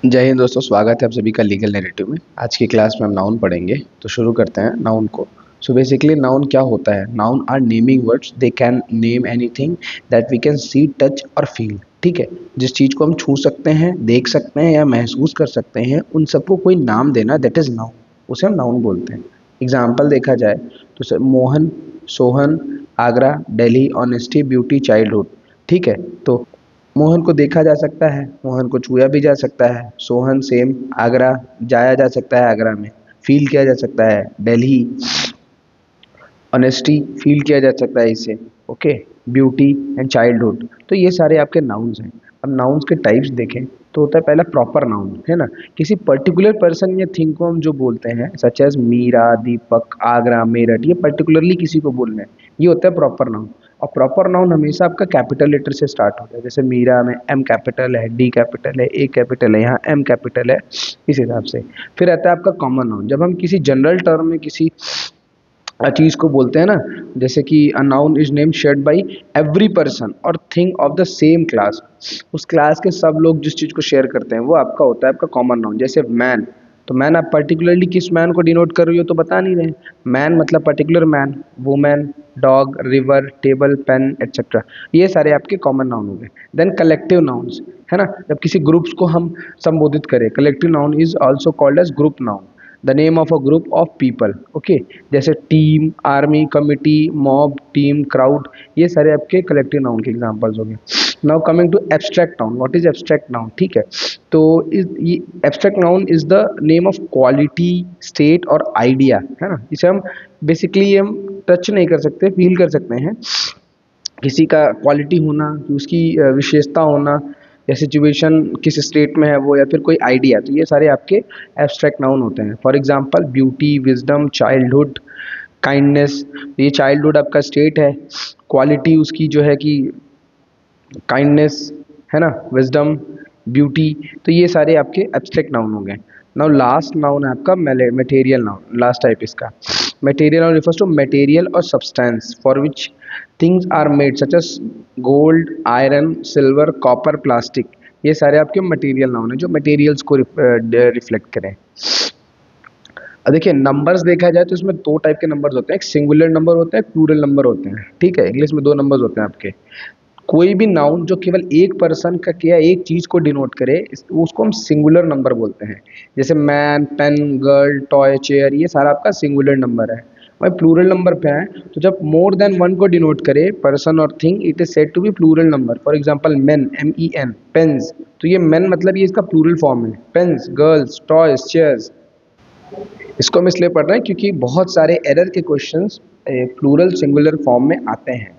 जय हिंद दोस्तों, स्वागत है आप सभी का लीगल नैरेटिव में। आज की क्लास में हम नाउन पढ़ेंगे, तो शुरू करते हैं नाउन को। सो बेसिकली नाउन क्या होता है? Noun are naming words, they can name anything that we can see, touch और फील। ठीक है, जिस चीज़ को हम छू सकते हैं, देख सकते हैं या महसूस कर सकते हैं, उन सबको कोई नाम देना, दैट इज नाउन, उसे हम नाउन बोलते हैं। एग्जाम्पल देखा जाए तो sir, Mohan, Sohan, Agra, Delhi, honesty, beauty, childhood. ठीक है, तो मोहन को देखा जा सकता है, मोहन को छुआ भी जा सकता है। सोहन सेम, आगरा जाया जा सकता है, आगरा में फील किया जा सकता है। दिल्ली, ऑनेस्टी फील किया जा सकता है इसे। ओके, ब्यूटी एंड चाइल्डहुड, तो ये सारे आपके नाउन्स हैं। अब नाउन्स के टाइप्स देखें तो होता है पहला प्रॉपर नाउन, है ना। किसी पर्टिकुलर पर्सन या थिंग को हम जो बोलते हैं, सच एज मीरा, दीपक, आगरा, मेरठ, ये पर्टिकुलरली किसी को बोलना है, ये होता है प्रॉपर नाउन। और प्रॉपर नाउन हमेशा आपका कैपिटल लेटर से स्टार्ट होता है। जैसे मीरा में एम कैपिटल है, डी कैपिटल है, ए कैपिटल है, यहाँ एम कैपिटल है, इस हिसाब से। फिर आता है आपका कॉमन नाउन। जब हम किसी जनरल टर्म में किसी चीज़ को बोलते हैं ना, जैसे कि a noun is name shared by every person और thing of the same class. उस क्लास के सब लोग जिस चीज़ को शेयर करते हैं वो आपका होता है आपका कॉमन नाउन। जैसे मैन, तो मैन आप पर्टिकुलरली किस मैन को डिनोट कर रही हो तो बता नहीं रहे। मैन मतलब particular man, women, dog, river, table, pen etcetera, ये सारे आपके कॉमन नाउन हो गए। देन कलेक्टिव नाउन्स, है ना। जब किसी ग्रुप्स को हम संबोधित करें, collective noun is also called as group noun, the name of a group of people. Okay, जैसे team, army, committee, mob, team, crowd, ये सारे आपके कलेक्टिव नाउन के एग्जांपल्स हो गए। Now coming to abstract noun, what is abstract noun? ठीक है, तो ये abstract noun is the name of quality, state और आइडिया, है ना। इसे हम बेसिकली हम टच नहीं कर सकते, फील कर सकते हैं। किसी का क्वालिटी होना, उसकी विशेषता होना, या सिचुएशन किस स्टेट में है वो, या फिर कोई आइडिया, तो ये सारे आपके एब्स्ट्रैक्ट नाउन होते हैं। For example beauty, wisdom, childhood, kindness, ये चाइल्डहुड आपका स्टेट है। क्वालिटी उसकी जो है कि काइंडनेस, है ना, विजडम, ब्यूटी, तो ये सारे आपके एब्स्ट्रैक्ट नाउन हो गए। नाउ लास्ट नाउन है आपका मटेरियल नाउन, लास्ट टाइप इसका। Material noun refers to material और substance for which things are made, such as gold, iron, silver, copper, plastic, ये सारे आपके मटेरियल नाउन है जो मटेरियल्स को रिफ्लेक्ट करें। अब देखिए, नंबर्स देखा जाए तो इसमें दो टाइप के नंबर्स होते हैं, एक सिंगुलर नंबर होता है, प्लूरल नंबर होते हैं। ठीक है, इंग्लिश में दो नंबर्स होते हैं आपके। कोई भी नाउन जो केवल एक पर्सन का या एक चीज को डिनोट करे, उसको हम सिंगुलर नंबर बोलते हैं। जैसे man, pen, girl, toy, chair, ये सारा आपका सिंगुलर नंबर है। वही प्लूरल नंबर पे है तो जब मोर देन वन को डिनोट करे, पर्सन और thing, it is said to be plural number. For example men, MEN, pens, तो ये मेन मतलब ये इसका प्लूरल फॉर्म है। Pens, girls, toys, chairs. इसको हम इसलिए पढ़ रहे हैं क्योंकि बहुत सारे एरर के क्वेश्चंस प्लूरल सिंगुलर फॉर्म में आते हैं।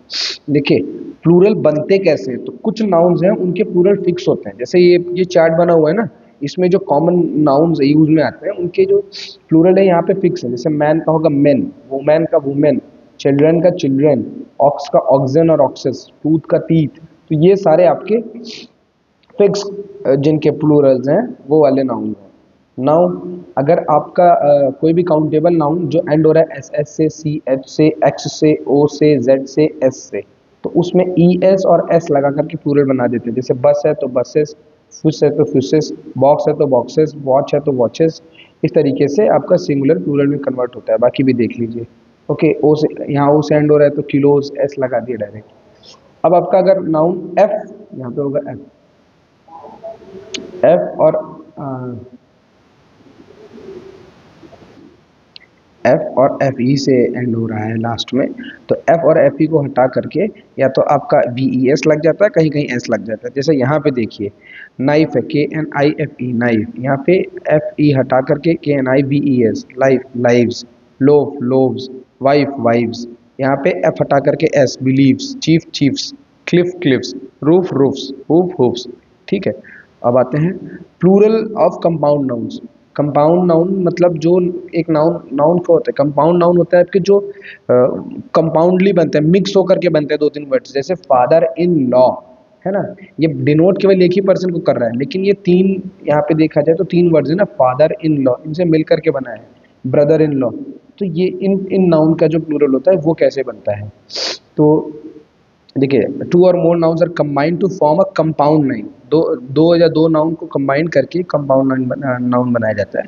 देखिए, प्लूरल बनते कैसे हैं, तो कुछ नाउन्स हैं उनके प्लूरल फिक्स होते हैं। जैसे ये चार्ट बना हुआ है ना, इसमें जो कॉमन नाउन्स यूज में आते हैं उनके जो प्लूरल है यहाँ पे फिक्स है। जैसे मैन का होगा मेन, वुमेन का वुमेन, चिल्ड्रन का चिल्ड्रन, ऑक्स का ऑक्सन और ऑक्सेस, टूथ का टीथ, तो ये सारे आपके फिक्स जिनके प्लूरल्स हैं वो वाले नाउन हैं। नाउन अगर आपका कोई भी काउंटेबल नाउन जो एंड हो रहा है SS से, CH से, X से, O से, Z से, S से, तो उसमें ES और S लगा करके प्लूरल बना देते हैं। जैसे बस है तो बसेस, फिश है तो फिशेस, बॉक्स है तो बॉक्सेस, वॉच है तो वॉचेस, इस तरीके से आपका सिंगुलर प्लूरल में कन्वर्ट होता है। बाकी भी देख लीजिए। ओके, ओ से यहाँ ओ से एंड हो रहा है तो किलोज, S लगा दिया डायरेक्ट। अब आपका अगर नाउन F, यहाँ पे होगा F और एफ और एफ ई से एंड हो रहा है लास्ट में, तो एफ और एफ ई को हटा करके या तो आपका VES लग जाता है, कहीं कहीं S लग जाता है। जैसे यहाँ पे देखिए, नाइफ है KNIFE, नाइफ, यहाँ पे FE हटा करके KNIVES, life, lives, loaf, loaves, wife, wives, यहाँ पे F हटा करके S, believes, chief, chiefs, cliff, cliffs, roof, roofs, hoof, hoofs. ठीक है, अब आते हैं plural of compound nouns. Compound noun मतलब जो एक नाउन नाउन का होता है, कंपाउंड नाउन होता है आपके जो कंपाउंडली बनते हैं, मिक्स होकर के बनते हैं दो तीन वर्ड्स। जैसे फादर इन लॉ, है ना, ये डिनोट केवल एक ही पर्सन को कर रहा है, लेकिन ये तीन यहाँ पे देखा जाए तो तीन वर्ड्स है ना, फादर इन लॉ, इनसे मिल करके बना है। ब्रदर इन लॉ, तो ये इन इन नाउन का जो प्लूरल होता है वो कैसे बनता है, तो देखिए, टू और more nouns are combined to form a compound noun, दो या दो नाउन को कंबाइन करके कंपाउंड नाउन बनाया जाता है।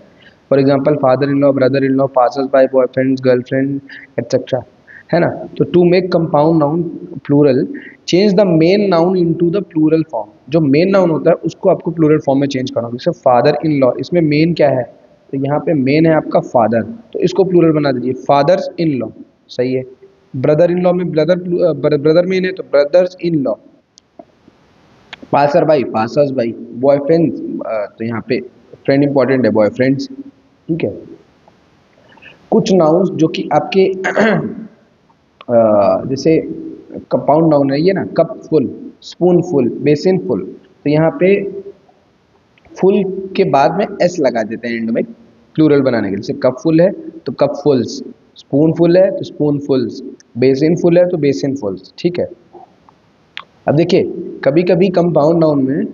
For example father in law, brother in law, passers by, boyfriends, girlfriend, etcetera, है ना। तो to make compound noun plural, change the main noun into the plural form. जो मेन नाउन होता है उसको आपको प्लूरल फॉर्म में चेंज करना होगा। जैसे फादर इन लॉ, इसमें मेन क्या है, तो यहाँ पे मेन है आपका फादर, तो इसको प्लूरल बना दीजिए फादर्स इन लॉ, सही है। ब्रदर इन लॉ में ब्रदर मेन है तो ब्रदर्स इन लॉ। पासर भाई, पासर्स भाई, बॉयफ्रेंड्स, तो यहाँ पे फ्रेंड इंपॉर्टेंट है, बॉयफ्रेंड्स, ठीक है। कुछ नाउन्स जो कि आपके जैसे कंपाउंड नाउन है ये ना, cup full, spoon full, basin full, तो यहाँ पे फुल के बाद में एस लगा देते हैं एंड में प्लूरल बनाने के लिए। जैसे कप फुल है तो कप फुल्स, स्पून फुल है तो स्पून फुल्स, बेसिन फुल है तो बेसिन फुल्स, ठीक है। अब देखिए कभी कभी कंपाउंड नाउन में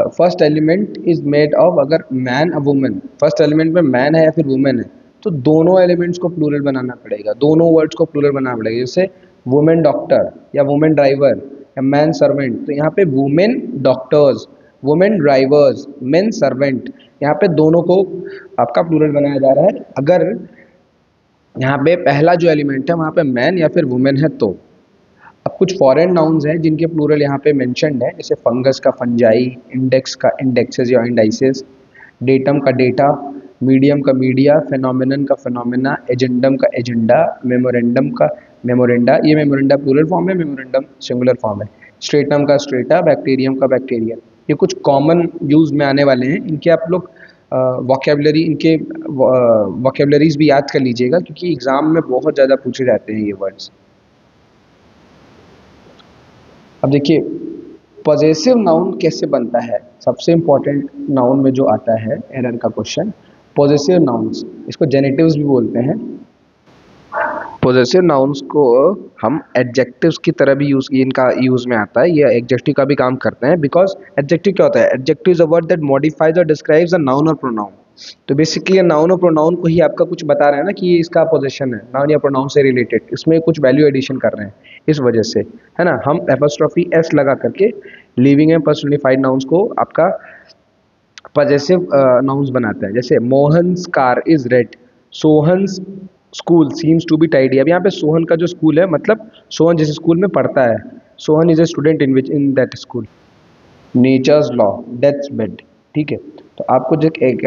first element is made of, अगर man a women, first element में मैन है या फिर वुमेन है, तो दोनों एलिमेंट्स को प्लूरल बनाना पड़ेगा, दोनों वर्ड्स को प्लूरल बनाना पड़ेगा। जैसे वुमेन डॉक्टर या वुमेन ड्राइवर या मैन सर्वेंट, तो यहाँ पे women doctors, women drivers, main servant, यहाँ पे दोनों को आपका प्लूरल बनाया जा रहा है अगर यहाँ पे पहला जो एलिमेंट है वहाँ पे मैन या फिर वुमेन है तो। अब कुछ फॉरेन नाउन्स हैं जिनके प्लूरल यहाँ पे मेंशन्ड है, जैसे फंगस का फंजाई, इंडेक्स का इंडेक्सेस या इंडाइसेस, डेटम का डेटा, मीडियम का मीडिया, फेनोमेनन का फेनोमेना, एजेंडम का एजेंडा, मेमोरेंडम का मेमोरेंडा, ये मेमोरेंडा प्लूरल फॉर्म है, मेमोरेंडम सिंगुलर फॉर्म है, स्ट्रेटम का स्ट्रेटा, बैक्टीरियम का बैक्टीरिया। ये कुछ कॉमन यूज में आने वाले हैं, इनके आप लोग वोकेबलरी, इनके वोकेबलरीज भी याद कर लीजिएगा क्योंकि एग्जाम में बहुत ज़्यादा पूछे जाते हैं ये वर्ड्स। अब देखिए पॉजेसिव नाउन कैसे बनता है, सबसे इंपॉर्टेंट नाउन में जो आता है एरर का क्वेश्चन, पॉजेसिव नाउन्स, इसको जेनेटिव्स भी बोलते हैं। पॉजेसिव नाउन्स को हम एडजेक्टिव्स की तरह भी यूज, इनका यूज में आता है, ये एडजेक्टिव का भी काम करते हैं। बिकॉज एडजेक्टिव क्या होता है, adjective is a word that modifies और डिस्क्राइब्स अ नाउन और प्रोनाउन। तो बेसिकली नाउन और प्रोनाउन को ही आपका कुछ बता रहे हैं ना कि ये इसका पोजीशन है, नाउन या प्रोनाउन से रिलेटेड, इसमें कुछ वैल्यू एडिशन कर रहे हैं, इस वजह से, है ना। हम एपोस्ट्रोफी एस लगा करके लिविंग एंड पर्सनिफाइड नाउन्स को आपका पॉजेसिव नाउन्स बनाते हैं। जैसे Mohan's car is red, Sohan's school seems to be tidy. अब यहाँ पे सोहन का जो स्कूल है मतलब सोहन जिस स्कूल में पढ़ता है, Sohan is a student in that school. Nature's law, death's bed, ठीक है। तो आपको जो एक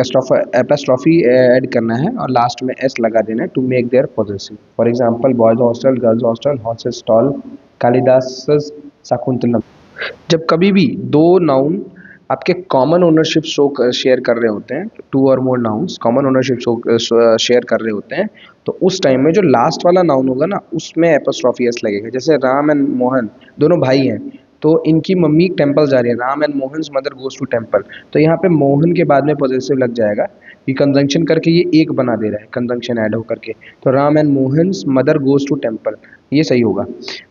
एपोस्ट्रोफी ऐड करना है और लास्ट में एस लगा देना है to make their possessive. For example boys' hostel, girls' hostel, horses' stall, Kalidas Shakuntalam. जब कभी भी दो नाउन आपके कॉमन ओनरशिप शो शेयर कर रहे होते हैं, टू और more nouns common ownership share कर रहे होते हैं, तो उस टाइम में जो लास्ट वाला नाउन होगा ना उसमें एपोस्ट्रोफी एस लगेगा। जैसे राम एंड मोहन दोनों भाई हैं, तो इनकी मम्मी टेम्पल जा रही है, Ram and Mohan's mother goes to temple, तो यहाँ पे मोहन के बाद में पॉजेसिव लग जाएगा, ये कंजंक्शन करके ये एक बना दे रहा है, कंजंक्शन ऐड होकर के, तो Ram and Mohan's mother goes to temple, ये सही होगा।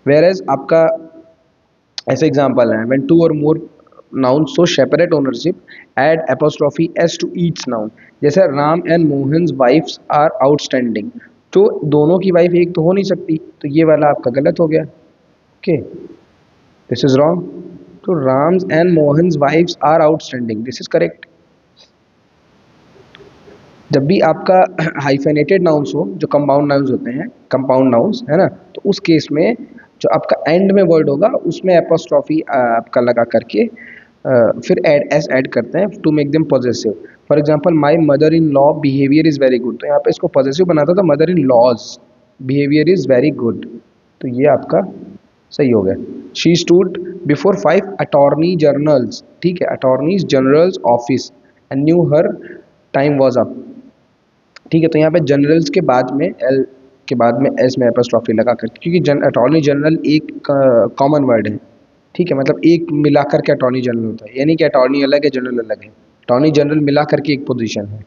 वेयर एज आपका ऐसे एग्जाम्पल है, व्हेन टू और more noun so separate ownership add apostrophe s to each noun. जैसे Ram and Mohan's wives are outstanding, तो दोनों की वाइफ एक तो हो नहीं सकती, तो ये वाला आपका गलत हो गया, ओके, दिस इज रॉन्ग। तो Ram's and Mohan's wives are outstanding, this is correct. जब भी आपका हाइफेनेटेड नाउन्स हो, जो कंपाउंड नाउन्स होते हैं, कंपाउंड नाउन्स, है ना, तो उस केस में जो आपका एंड में वर्ड होगा उसमें एपोस्ट्रोफी आपका लगा करके फिर एस ऐड करते हैं to make them possessive. For example my mother in law behaviour is very good, तो यहाँ पे इसको पॉजेसिव बनाता था, mother in law's behaviour is very good, तो ये आपका सही हो गया। She stood before 5 attorney generals, ठीक है, attorneys general's office and knew her time was up, ठीक है। तो यहाँ पे जनरल्स के बाद में एल के बाद में एस में एपोस्ट्रोफी लगा कर, क्योंकि अटॉर्नी जनरल एक कॉमन वर्ड है, ठीक है, मतलब एक मिला करके अटॉर्नी जनरल होता है, यानी कि अटॉर्नी अलग है जनरल अलग है, अटॉर्नी जनरल मिला करके एक पोजीशन है।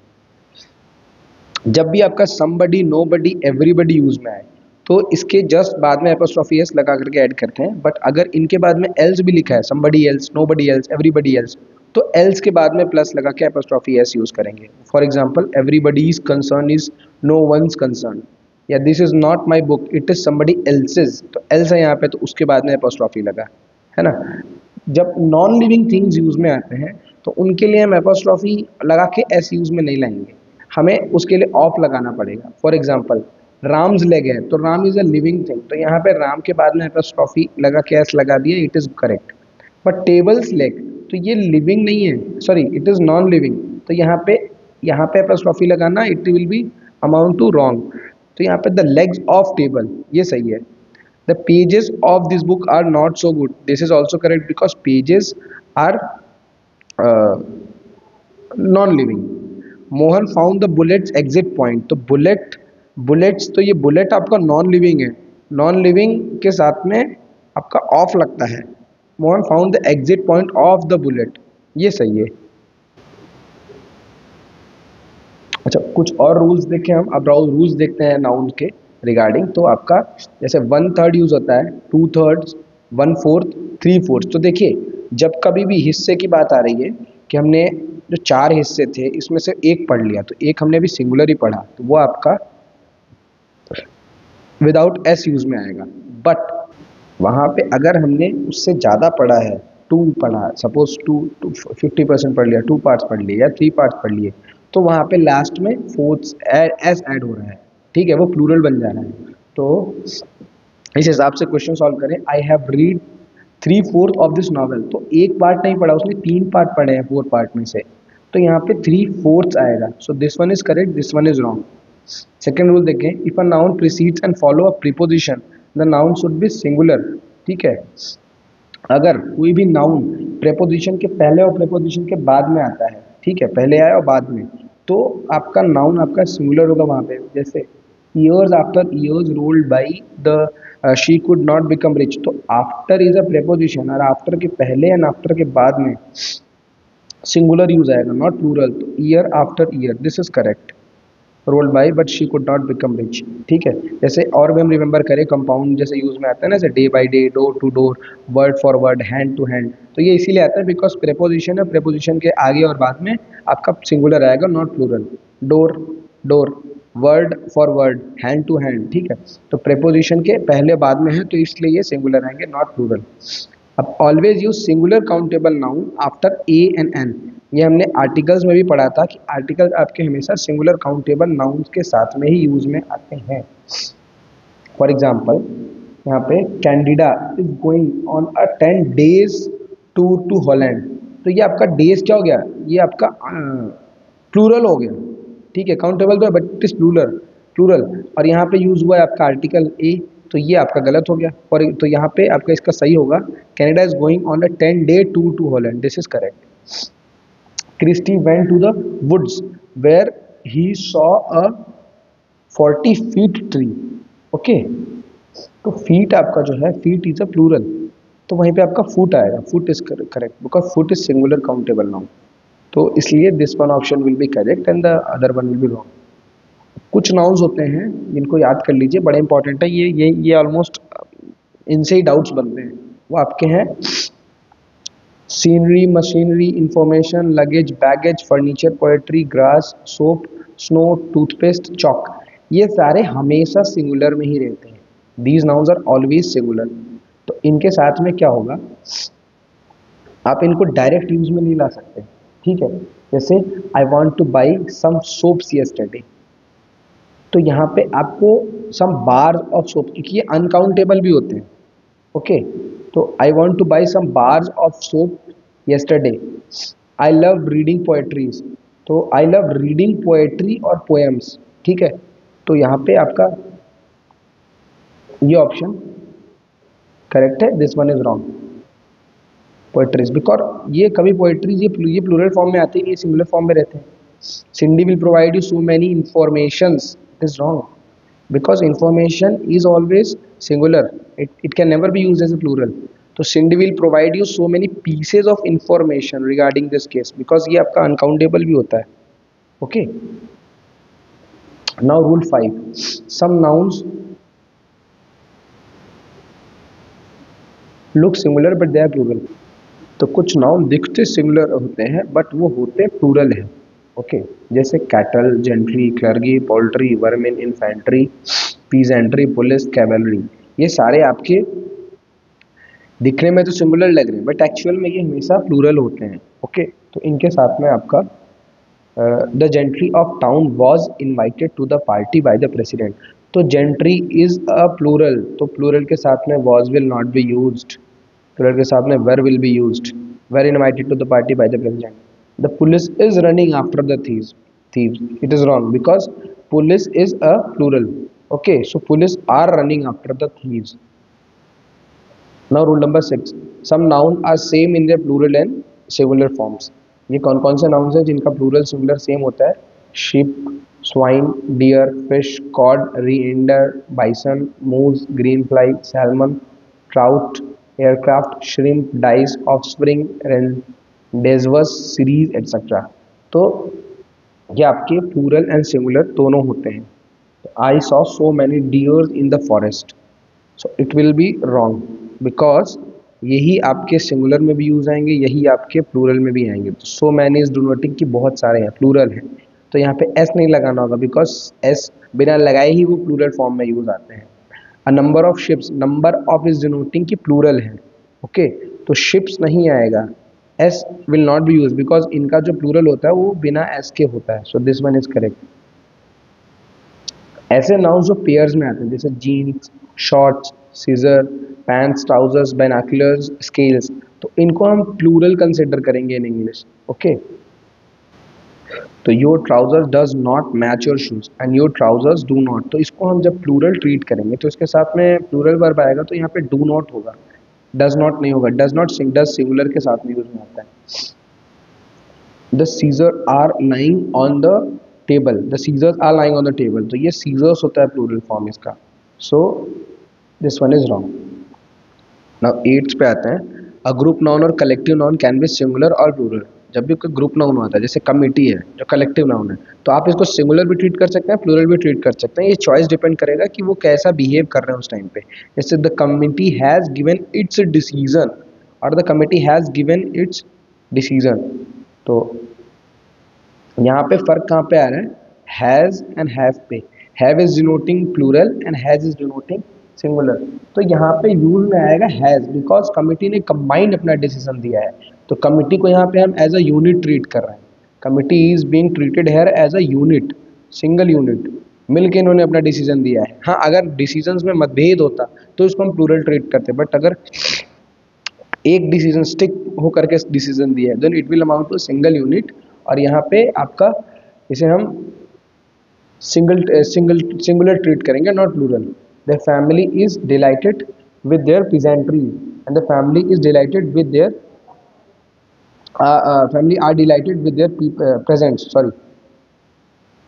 जब भी आपका समबडी, नोबडी, एवरीबडी यूज में आए तो इसके जस्ट बाद में एपोस्ट्रोफी एस लगा करके ऐड करते हैं, बट अगर इनके बाद में एल्स भी लिखा है, somebody else, nobody else, everybody else, तो एल्स के बाद में प्लस लगा के एपोस्ट्रोफी एस यूज करेंगे। For example everybody's concern is no one's concern, या this is not my book it is somebody else's, तो एल्स है यहाँ पे तो उसके बाद में एपोस्ट्रोफी लगा, है ना। जब नॉन लिविंग थिंग्स यूज में आते हैं तो उनके लिए हम एपोस्ट्रॉफी लगा के एस यूज में नहीं लाएंगे, हमें उसके लिए ऑफ लगाना पड़ेगा। फॉर एग्जाम्पल राम्स लेग है तो Ram is a living thing, तो यहाँ पे राम के बाद में एपोस्ट्रॉफी लगा के एस लगा दिया, it is correct. But table's leg तो ये लिविंग नहीं है, sorry it is non living, तो यहाँ पे एपोस्ट्रॉफी लगाना it will be amount to wrong. तो यहाँ पे द लेग्स ऑफ टेबल ये सही है। The pages of this book are not so good. This is also correct because pages are uh, non-living. Mohan found the bullets exit point, तो bullets तो ये bullet आपका नॉन लिविंग है, non living के साथ में आपका ऑफ लगता है। Mohan found the exit point of the bullet, ये सही है। अच्छा कुछ और रूल्स देखें हम, अब रूल्स देखते हैं नाउन के रिगार्डिंग। तो आपका जैसे 1/3 यूज होता है, 2/3, 1/4, 3/4। तो देखिए जब कभी भी हिस्से की बात आ रही है कि हमने जो 4 हिस्से थे इसमें से एक पढ़ लिया, तो एक हमने भी सिंगुलर ही पढ़ा, तो वो आपका विदाउट एस यूज में आएगा। बट वहाँ पे अगर हमने उससे ज़्यादा पढ़ा है, 2 पढ़ा, सपोज 2 50% पढ़ लिया, 2 पार्ट्स पढ़ लिए या 3 पार्ट्स पढ़ लिए, तो वहाँ पे लास्ट में फोर्थ एस ऐड हो रहा है, ठीक है, वो प्लूरल बन जा रहा है। तो इस हिसाब से क्वेश्चन सॉल्व करें। I have read 3/4 of this novel, तो एक पार्ट नहीं पढ़ा उसने, 3 पार्ट पढ़े हैं 4 पार्ट में से, तो यहाँ पे 3/4 आएगा। So this one is correct, this one is wrong. Second rule देखें, if a noun precedes and follow a preposition the noun should be singular. ठीक है, अगर कोई भी नाउन प्रेपोजिशन के पहले और प्रेपोजिशन के बाद में आता है, ठीक है, पहले आया और बाद में, तो आपका नाउन आपका सिंगुलर होगा वहाँ पे। जैसे years after years rolled by the she could not become rich, तो आफ्टर इज अ प्रेपोजिशन और आफ्टर के पहले एंड आफ्टर के बाद में सिंगुलर यूज आएगा, नॉट प्लूरल। तो year after year, this is correct. Rolled by but she could not become rich, ठीक है। जैसे और भी हम रिमेंबर करें, कंपाउंड जैसे यूज में आता है ना, जैसे day by day, door to door, word for word, hand to hand, तो ये इसीलिए आता है बिकॉज प्रेपोजिशन है, प्रेपोजिशन के आगे और बाद में आपका सिंगुलर आएगा, not plural. Door door, word for word, hand to hand, ठीक है, तो प्रेपोजिशन के पहले बाद में है तो इसलिए ये सिंगुलर आएंगे, नॉट प्लूरल। अब always use singular countable noun after a and an, ये हमने आर्टिकल्स में भी पढ़ा था कि आर्टिकल्स आपके हमेशा सिंगुलर काउंटेबल नाउन्स के साथ में ही यूज में आते हैं। फॉर एग्जाम्पल यहाँ पे Candida is going on a 10 days tour to Holland, तो ये आपका डेज क्या हो गया, ये आपका प्लूरल हो गया, ठीक है, काउंटेबल तो है बट इट इज प्लूरल, और यहाँ पे यूज हुआ है आपका आर्टिकल ए, तो ये आपका गलत हो गया। और तो यहाँ पे आपका इसका सही होगा, Canada is going on a 10-day tour to Holland, this is correct. Christy went to the woods where he saw a 40 feet tree, okay, तो फीट आपका जो है, फीट इज अ प्लूरल, तो वहीं पे आपका फुट आएगा, foot is correct because foot is singular countable noun, तो इसलिए this one option will be correct and the other one will be wrong. कुछ नाउन्स होते हैं जिनको याद कर लीजिए, बड़े इंपॉर्टेंट है, ये ऑलमोस्ट इनसे ही डाउट्स बनते हैं। वो आपके हैं scenery, machinery, information, luggage, baggage, furniture, poetry, grass, soap, snow, toothpaste, chalk, ये सारे हमेशा सिंगुलर में ही रहते हैं। These nouns are always singular, तो इनके साथ में क्या होगा, आप इनको डायरेक्ट यूज में नहीं ला सकते, ठीक है। जैसे I want to buy some soaps yesterday, तो यहाँ पे आपको सम बार ऑफ सोप, क्योंकि ये अनकाउंटेबल भी होते हैं, ओके, तो I want to buy some bars of soap yesterday. I love reading poetries, तो आई लव रीडिंग पोएट्री और पोएम्स, ठीक है, तो यहाँ पे आपका ये ऑप्शन करेक्ट है, this one is wrong. Poetries because ये कभी पोएट्रीज ये प्लूरल फॉर्म में आते हैं, ये सिंगुलर फॉर्म में रहते हैं। Cindy will provide you so many informations, it is wrong because information is always singular, it can never be used as a plural, तो Cindy will provide you so many pieces of information regarding this case because ये आपका uncountable भी होता है, okay। now rule 5, some nouns look similar but they are plural, तो कुछ noun दिखते similar होते हैं बट वो होते प्लूरल है, ओके, जैसे cattle, gentry, clergy, poultry, vermin, infantry, peasantry, police, cavalry, ये सारे आपके दिखने में तो सिंगुलर लग रहे हैं बट एक्चुअल में ये हमेशा प्लूरल होते हैं। ओके, तो इनके साथ में आपका the gentry of town was invited to the party by the president. तो जेंट्री इज अ प्लूरल, तो प्लूरल के साथ में was will not be used, plural के साथ में were will be used. Were invited to the party by the president. The police is running after the thieves, it is wrong because police is a plural. Okay, so police are running after the thieves. Now rule number 6, some noun are same in their plural and singular forms। ये कौन कौन से nouns हैं जिनका plural singular same होता है? Sheep, swine, deer, fish, cod, reindeer, bison, moose, green fly, salmon, trout, aircraft, shrimp, dice, offspring, rendezvous, series etcetera. तो ये आपके प्लूरल एंड सिंगुलर दोनों होते हैं। I saw so many deers in the forest, so it will be wrong because यही आपके singular में भी यूज आएंगे, यही आपके प्लूरल में भी आएंगे। तो सो मैनी इज डिनोटिंग कि बहुत सारे हैं, प्लूरल है, तो यहाँ पे एस नहीं लगाना होगा बिकॉज एस बिना लगाए ही वो प्लूरल फॉर्म में यूज आते हैं। अ number of ships, number of is denoting कि प्लूरल है। ओके, तो शिप्स नहीं आएगा, S will not B use because इनका जो प्लूरल होता है वो बिना एस के होता है। So this one is correct. ऐसे नाउन जो पेयर्स में आते हैं जैसे jeans, shorts, scissor, pants, trousers, binoculars, scales, तो इनको हम प्लूरल कंसिडर करेंगे इन इंग्लिश। ओके, तो your trousers does not match your shoes and your trousers do not, तो इसको हम जब प्लूरल ट्रीट करेंगे तो इसके साथ में प्लूरल वर्ब आएगा, तो यहाँ पे डू नॉट होगा, डज नॉट नहीं होगा। डज नॉट डज सिंगुलर के साथ में यूज में आता है। The scissor are lying on the table, the scissors are lying on the table, तो ये सीजर्स होता है प्लूरल फॉर्म इसका। So this one is wrong. Now 8th पे आते हैं। अ ग्रुप नाउन और collective noun can be singular और प्लूरल। जब भी कोई ग्रुप नाउन आता है जैसे कमिटी है जो कलेक्टिव नाउन है, तो आप इसको सिंगुलर भी ट्रीट कर सकते हैं, प्लूरल भी ट्रीट कर सकते हैं। ये चॉइस डिपेंड करेगा कि वो कैसा बिहेव कर रहे हैं उस टाइम पे। जैसे the committee has given its decision और the committee has given its decision, तो यहाँ पे फर्क कहाँ पे आ रहा है? हैज़ एंड हैव पे। Have is denoting plural and has is denoting singular, तो यहाँ पे यूज में आएगा हैज़ बिकॉज कमिटी ने कंबाइंड अपना डिसीजन दिया है। तो कमिटी को यहाँ पे हम एज अ यूनिट ट्रीट कर रहे हैं। Committee is being treated here as a unit, single unit, मिलके इन्होंने अपना डिसीजन दिया है। हाँ, अगर डिसीजंस में मतभेद होता तो इसको हम प्लूरल ट्रीट करते, बट अगर एक डिसीजन स्टिक होकर के डिसीजन दिया है then it will amount to single unit. और यहाँ पे आपका इसे हम सिंगुलर ट्रीट करेंगे, not plural. The family is delighted with their presents and the family is delighted with their family are delighted with their presents, sorry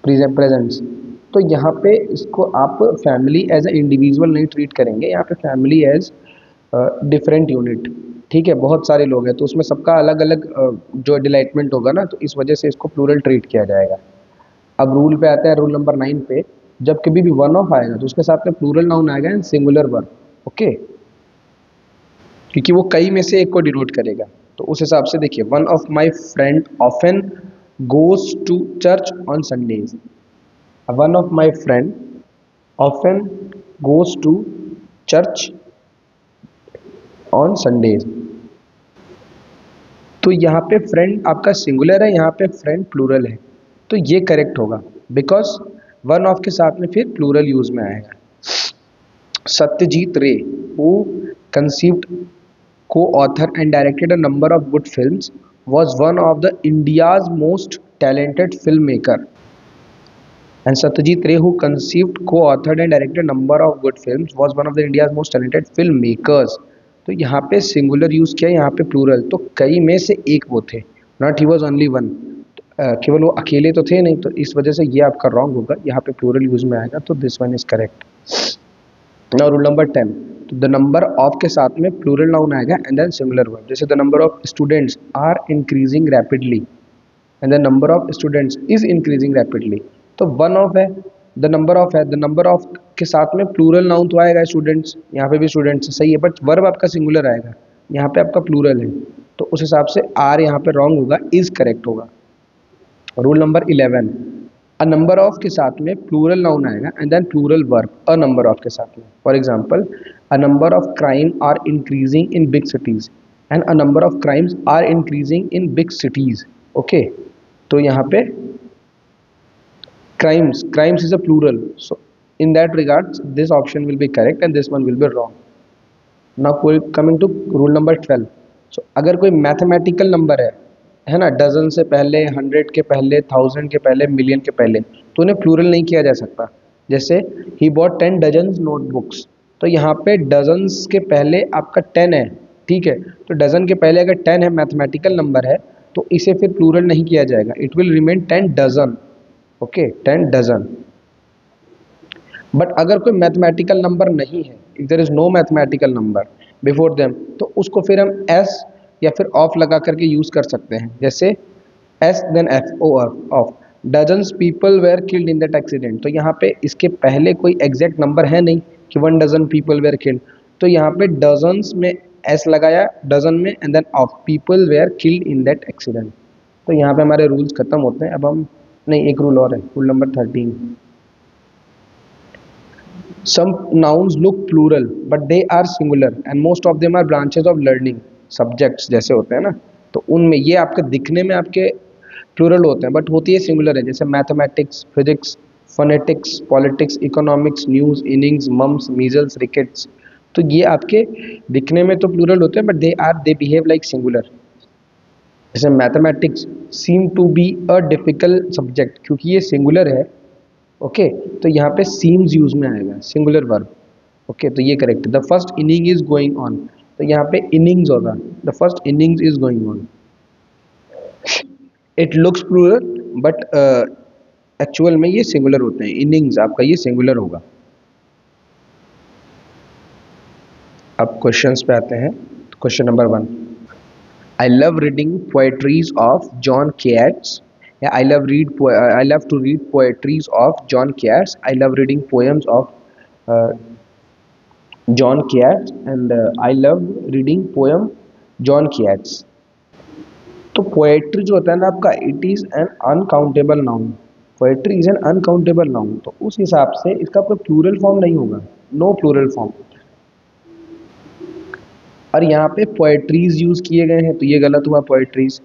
presents. तो यहाँ पे इसको आप फैमिली एज ए इंडिविजुअल नहीं ट्रीट करेंगे, यहाँ पे फैमिली एज डिफरेंट यूनिट। ठीक है, बहुत सारे लोग हैं तो उसमें सबका अलग अलग जो डिलाइटमेंट होगा ना, तो इस वजह से इसको प्लूरल ट्रीट किया जाएगा। अब रूल पे आते हैं, रूल नंबर 9 पे। जब कभी भी वन ऑफ आएगा तो उसके साथ में प्लूरल नाउन आएगा एंड सिंगुलर वर्ब। ओके, क्योंकि वो कई में से एक को डिनोट करेगा। तो उस हिसाब से देखिए, one of my friend often goes to church on Sundays. One of my friend often goes to church on Sundays. तो यहाँ पे फ्रेंड आपका सिंगुलर है, यहाँ पे फ्रेंड प्लूरल है, तो ये करेक्ट होगा बिकॉज वन ऑफ के साथ में फिर प्लूरल यूज में आएगा। सत्यजीत रे who conceived, co-author and directed a number of good films was one of the India's most talented filmmaker। And Satyajit Ray who conceived, co-authored and directed a number of good films was one of the India's most talented filmmakers। तो यहाँ पे singular use किया, यहाँ पे plural, तो कई में से एक वो थे, not he was only one, केवल वो अकेले तो थे नहीं, तो इस वजह से ये आपका रॉन्ग होगा, यहाँ पे प्लूरल यूज में आएगा, तो this one is correct. Now rule number 10, the number of के साथ में प्लूरल नाउन आएगा एंड देन सिंगुलर वर्ब। जैसे the number of students are increasing rapidly and the number of students is increasing rapidly, तो one of है, the number of है, the number of के साथ में प्लूरल नाउन तो आएगा स्टूडेंट्स, यहाँ पे भी स्टूडेंट्स सही है, बट वर्ब आपका सिंगुलर आएगा, यहाँ पे आपका प्लूरल है, तो उस हिसाब से आर यहाँ पे रॉन्ग होगा, इज करेक्ट होगा। Rule number 11, a number of के साथ में प्लूरल नाउन आएगा and then plural verb a number of के साथ में। For example, a number of crime are increasing in big cities and a number of crimes are increasing in big cities. Okay, तो यहाँ पे crimes is a plural, so in that regards this option will be correct and this one will be wrong. Now coming to rule number 12. So अगर कोई mathematical number है ना, dozen से पहले, 100 के पहले, 1000 के पहले, मिलियन के पहले, तो उन्हें प्लूरल नहीं किया जा सकता. जैसे ही बॉट 10 डजन्स नोटबुक्स, तो यहाँ पे डजन्स के पहले आपका 10 है, ठीक है, तो डजन के पहले अगर 10 है, मैथमेटिकल नंबर है, तो इसे फिर प्लूरल नहीं किया जाएगा, it will remain 10 dozen. Okay, 10 dozen. But अगर कोई मैथमेटिकल नंबर नहीं है, if there is no mathematical number before them, तो उसको फिर हम एस या फिर ऑफ लगा करके यूज कर सकते हैं. जैसे S then F O of, dozens people were killed in that accident, तो यहाँ पे इसके पहले कोई एग्जैक्ट नंबर है नहीं कि 1 डजन पीपल वेयर किल्ड, तो यहाँ पे डजन्स में एस लगाया, डजन में, and then of people were killed in that accident. तो यहाँ पे हमारे रूल्स खत्म होते हैं. अब हम नहीं, एक रूल और है, rule number 13. Some nouns look plural but they are singular and most of them are branches of learning subjects जैसे होते हैं ना, तो उनमें ये आपके दिखने में आपके प्लूरल होते हैं बट होती है सिंगुलर है. जैसे mathematics, physics, phonetics, politics, economics, news, innings, mumps, measles, rickets, तो ये आपके दिखने में तो प्लूरल होते हैं but they behave like singular. जैसे mathematics seem to be a difficult subject, क्योंकि ये सिंगुलर है. ओके, तो यहाँ पे सीम्स यूज में आएगा, सिंगुलर वर्ब. ओके, तो ये करेक्ट है. The first inning is going on, तो यहाँ पे इनिंग्स होगा, the first innings is going on. It looks plural but actual में ये सिंगुलर होते हैं. इनिंग्स आपका ये सिंगुलर होगा. अब क्वेश्चंस पे आते हैं. Question number 1. I love reading poetries of John Keats. Yeah, I love to read poetries of John Keats. I love reading poems of John Keats, and I love reading poem John Keats. तो poetry जो होता है ना आपका, it is an uncountable noun. Poetry is an uncountable noun, तो उस हिसाब से इसका कोई प्लूरल फॉर्म नहीं होगा, नो प्लूरल फॉर्म. और यहाँ पे पोएट्रीज यूज किए गए हैं, तो ये गलत हुआ. पोएट्रीज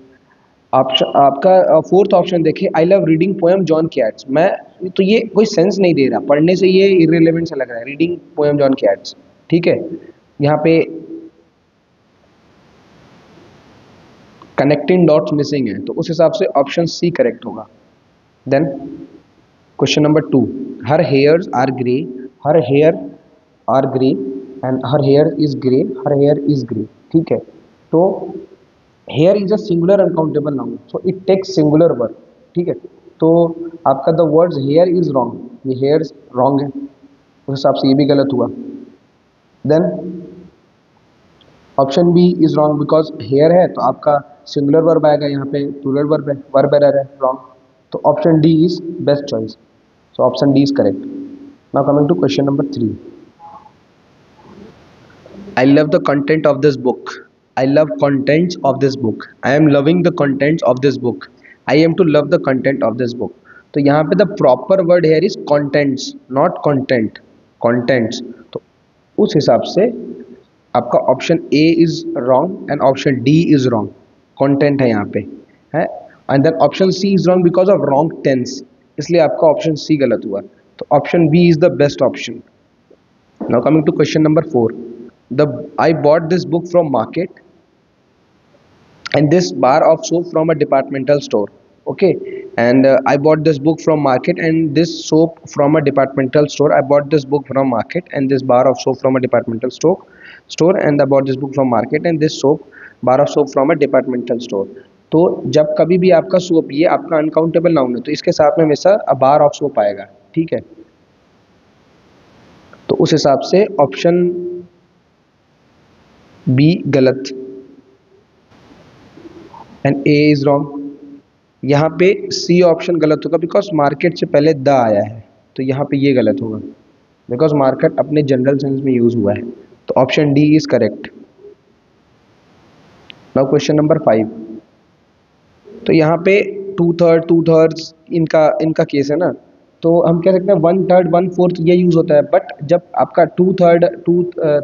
आपका फोर्थ ऑप्शन देखिए, आई love reading poem John cats. मैं तो ये कोई सेंस नहीं दे रहा, पढ़ने से ये इररिलेवेंट सा लग रहा है, रीडिंग पोएम जॉन कैट्स. ठीक है, यहाँ पे कनेक्टिंग डॉट्स मिसिंग है, तो उस हिसाब से ऑप्शन सी करेक्ट होगा. Then question number 2. Her hairs are grey, her hair are grey and her hair is grey, her hair is grey. ठीक है, तो hair is a singular uncountable noun, so it takes singular verb. ठीक है, तो आपका the words hair is wrong, ये hairs wrong है, उस हिसाब से ये भी गलत हुआ. Then option B is wrong, because hair है तो आपका सिंगुलर वर्ब आएगा, यहाँ पे प्लूरल वर्ब है, वर्ब एरर है, रॉन्ग. तो option D is best choice, so option D is correct. Now coming to question number 3. I love the content of this book. I love contents of this book. I am loving the contents of this book. I am to love the content of this book. तो यहाँ पे the proper word here is contents, not content. Contents. तो उस हिसाब से आपका option A is wrong and option D is wrong. Content है यहाँ पे है, and then option C is wrong because of wrong tense, इसलिए आपका ऑप्शन सी गलत हुआ. तो option B is the best option. Now coming to question number 4. I bought this book from market and this bar of soap from a departmental store. Okay, and I bought this book from market and this soap from a departmental store. I bought this book from market and this bar of soap from a departmental store and I bought this book from market and this bar of soap from a departmental store. तो जब कभी भी आपका soap, ये आपका uncountable noun है, तो इसके साथ में हमेशा अ बार ऑफ सोप आएगा. ठीक है, तो उस हिसाब से ऑप्शन बी गलत एंड ए इज रॉन्ग. यहाँ पे सी ऑप्शन गलत होगा बिकॉज मार्केट से पहले द आया है, तो यहाँ पे ये गलत होगा बिकॉज मार्केट अपने जनरल सेंस में यूज हुआ है. तो option D is correct. Now question number 5. तो यहाँ पे टू थर्ड्स इनका केस है ना, तो हम कह सकते हैं 1/3 1/4 ये यूज़ होता है, बट जब आपका 2/3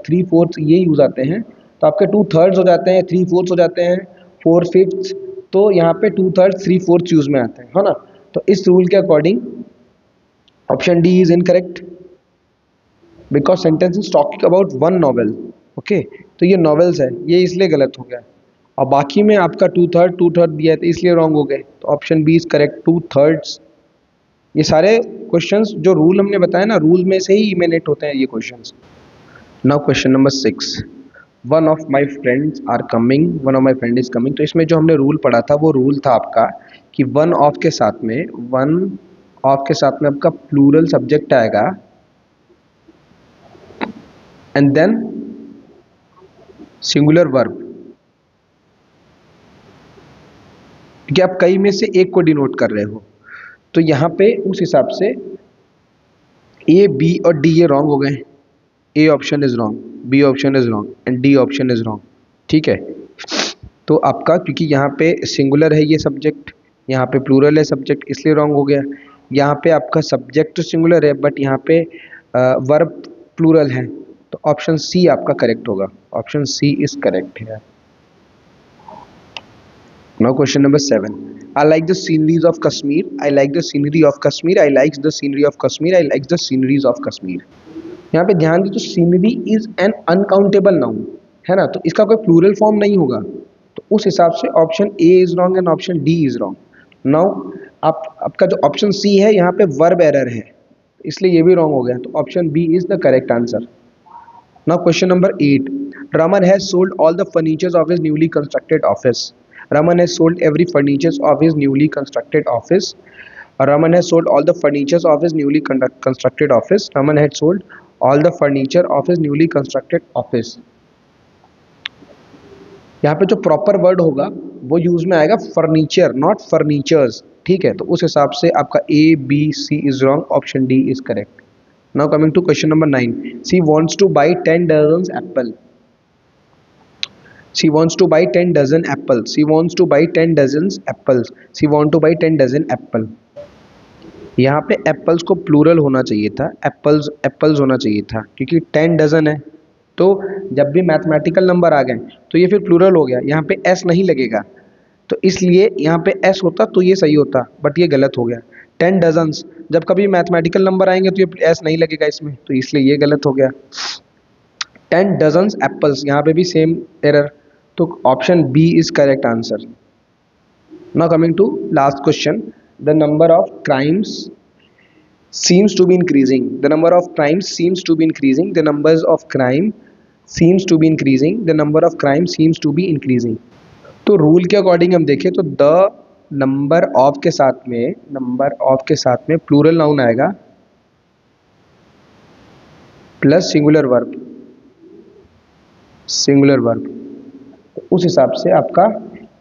3/4 ये यूज़ आते हैं तो आपके 2/3 हो जाते हैं, 3/4 हो जाते हैं, 4/5, तो यहाँ पे 2/3 3/4 यूज़ में आते हैं, है ना। तो इस रूल के according option D is incorrect, because sentence is talking about one novel. Okay, तो ये नॉवेल्स है, ये इसलिए गलत हो गया। और बाकी में आपका 2/3 दिया है तो इसलिए रॉन्ग हो गए, तो ऑप्शन बी इज करेक्ट, 2/3। ये सारे क्वेश्चंस जो रूल हमने बताया ना, रूल में से ही इमेनेट होते हैं ये questions. Now question number 6, one of my friends are coming, one of my friend is coming. तो इसमें जो हमने रूल पढ़ा था वो रूल था आपका कि वन ऑफ के साथ में, वन ऑफ के साथ में आपका प्लूरल सब्जेक्ट आएगा एंड देन सिंगुलर वर्ब, क्योंकि आप कई में से एक को डिनोट कर रहे हो। तो यहाँ पे उस हिसाब से ए, बी और डी ये रॉन्ग हो गए। A option is wrong, B option is wrong and D option is wrong. ठीक है, तो आपका क्योंकि यहाँ पे सिंगुलर है ये सब्जेक्ट, यहाँ पे प्लूरल है सब्जेक्ट, इसलिए रॉन्ग हो गया। यहाँ पे आपका सब्जेक्ट तो सिंगुलर है बट यहाँ पे वर्ब प्लूरल है, तो ऑप्शन सी आपका करेक्ट होगा। ऑप्शन सी इज करेक्ट है। Now question number 7, I like the sceneries of Kashmir. I like the scenery of Kashmir. I like the scenery of Kashmir. I like the sceneries of Kashmir. यहाँ पे ध्यान दीजिए, तो scenery is an uncountable noun है ना, तो इसका कोई प्लूरल फॉर्म नहीं होगा। तो उस हिसाब से option A is wrong and option D is wrong. Now आपका जो ऑप्शन सी है यहाँ पे वर्ब एरर है, इसलिए ये भी रॉन्ग हो गया, तो option B is the correct answer. Now question number 8, Raman has sold all the furnitures of his newly constructed office. Raman has sold every furniture of his newly constructed office. Raman has sold all the furniture of his newly constructed office. Raman had sold all the furniture of his newly constructed office. यहाँ पे जो proper word होगा वो use में आएगा furniture, not furnitures. ठीक है, तो उस हिसाब से आपका A, B, C is wrong, option D is correct. Now coming to question number 9, she wants to buy 10 dozens apple. She wants to buy 10 dozen apples. She wants to buy 10 dozens apples. She want to buy 10 dozen apple. यहाँ पे apples को plural होना चाहिए था, apples apples होना चाहिए था, क्योंकि 10 डजन है। तो जब भी मैथमेटिकल नंबर आ गए तो ये फिर प्लूरल हो गया, यहाँ पे एस नहीं लगेगा, तो इसलिए यहाँ पे एस होता तो ये सही होता, बट ये गलत हो गया। 10 डजन्स, जब कभी मैथमेटिकल नंबर आएंगे तो ये एस नहीं लगेगा इसमें, तो इसलिए ये गलत हो गया। 10 डजन्स एप्पल्स, यहाँ पे भी सेम एरर, तो option B is correct answer. Now coming to last question, the number of crimes seems to be increasing. The number of crimes seems to be increasing. The numbers of crime seems to be increasing. The number of crime seems to be increasing. तो rule के according हम देखें तो the number of के साथ में, number of के साथ में प्लूरल नाउन आएगा plus singular verb, singular verb. तो उस हिसाब से आपका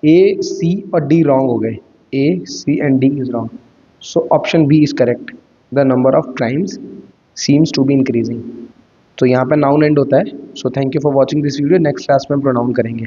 ए, सी और डी रॉन्ग हो गए। A, C and D is wrong, so option B is correct, the number of crimes seems to be increasing. तो यहाँ पे नाउन एंड होता है। So thank you for watching this video, next class में हम pronoun करेंगे।